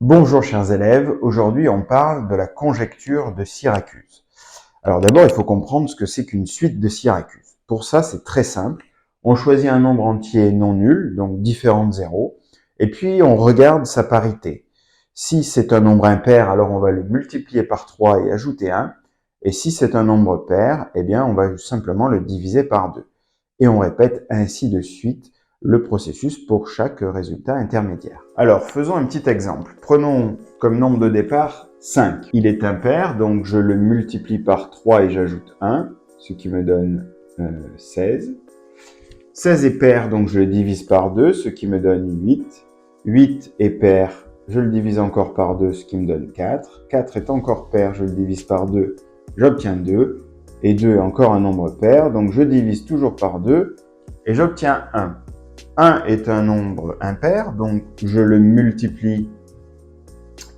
Bonjour chers élèves, aujourd'hui on parle de la conjecture de Syracuse. Alors d'abord il faut comprendre ce que c'est qu'une suite de Syracuse. Pour ça c'est très simple, on choisit un nombre entier non nul, donc différent de 0, et puis on regarde sa parité. Si c'est un nombre impair, alors on va le multiplier par 3 et ajouter 1, et si c'est un nombre pair, eh bien on va simplement le diviser par 2. Et on répète ainsi de suite le processus pour chaque résultat intermédiaire. Alors, faisons un petit exemple. Prenons comme nombre de départ 5. Il est impair, donc je le multiplie par 3 et j'ajoute 1, ce qui me donne 16. 16 est pair, donc je le divise par 2, ce qui me donne 8. 8 est pair, je le divise encore par 2, ce qui me donne 4. 4 est encore pair, je le divise par 2, j'obtiens 2. Et 2 est encore un nombre pair, donc je divise toujours par 2 et j'obtiens 1. 1 est un nombre impair, donc je le multiplie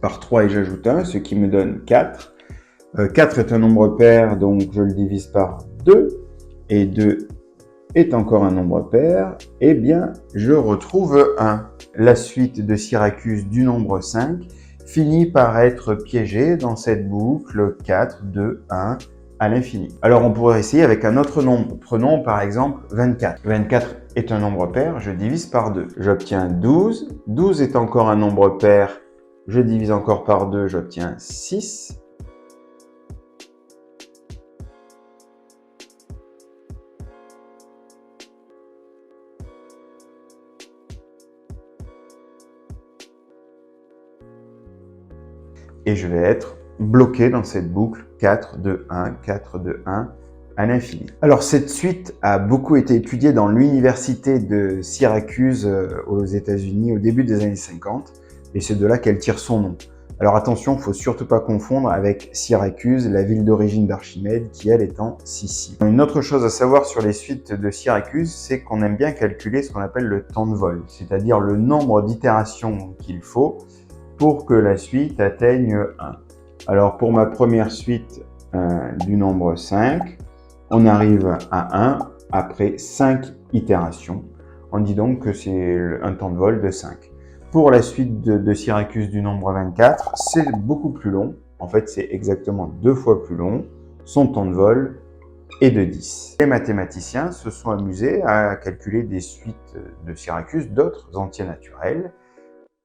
par 3 et j'ajoute 1, ce qui me donne 4. 4 est un nombre pair, donc je le divise par 2, et 2 est encore un nombre pair, eh bien je retrouve 1. La suite de Syracuse du nombre 5 finit par être piégée dans cette boucle 4, 2, 1 à l'infini. Alors on pourrait essayer avec un autre nombre. Prenons par exemple 24. 24 est un nombre pair, je divise par 2. J'obtiens 12. 12 est encore un nombre pair, je divise encore par 2, j'obtiens 6. Et je vais être bloqué dans cette boucle 4, 2, 1, 4, 2, 1 à l'infini. Alors cette suite a beaucoup été étudiée dans l'université de Syracuse aux États-Unis au début des années 50 et c'est de là qu'elle tire son nom. Alors attention, il ne faut surtout pas confondre avec Syracuse, la ville d'origine d'Archimède, qui elle est en Sicile. Une autre chose à savoir sur les suites de Syracuse, c'est qu'on aime bien calculer ce qu'on appelle le temps de vol, c'est-à-dire le nombre d'itérations qu'il faut pour que la suite atteigne 1. Alors pour ma première suite du nombre 5, on arrive à 1 après 5 itérations. On dit donc que c'est un temps de vol de 5. Pour la suite de Syracuse du nombre 24, c'est beaucoup plus long. En fait, c'est exactement 2 fois plus long. Son temps de vol est de 10. Les mathématiciens se sont amusés à calculer des suites de Syracuse d'autres entiers naturels.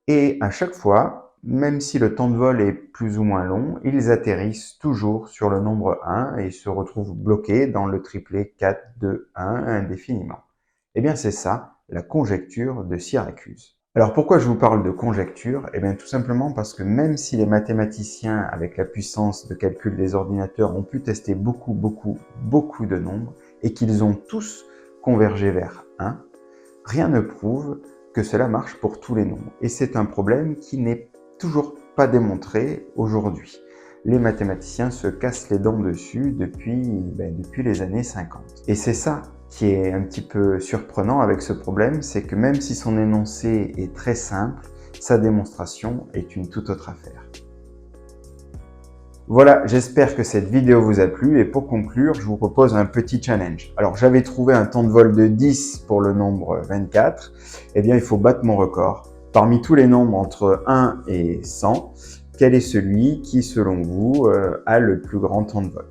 Et à chaque fois, même si le temps de vol est plus ou moins long, ils atterrissent toujours sur le nombre 1 et se retrouvent bloqués dans le triplet 4, 2, 1 indéfiniment. Eh bien c'est ça, la conjecture de Syracuse. Alors pourquoi je vous parle de conjecture? Eh bien tout simplement parce que même si les mathématiciens, avec la puissance de calcul des ordinateurs, ont pu tester beaucoup de nombres et qu'ils ont tous convergé vers 1, rien ne prouve que cela marche pour tous les nombres. Et c'est un problème qui n'est toujours pas démontré aujourd'hui. Les mathématiciens se cassent les dents dessus depuis les années 50. Et c'est ça qui est un petit peu surprenant avec ce problème, c'est que même si son énoncé est très simple, sa démonstration est une toute autre affaire. Voilà, j'espère que cette vidéo vous a plu et pour conclure, je vous propose un petit challenge. Alors, j'avais trouvé un temps de vol de 10 pour le nombre 24. Eh bien, il faut battre mon record. Parmi tous les nombres entre 1 et 100, quel est celui qui, selon vous, a le plus grand temps de vol ?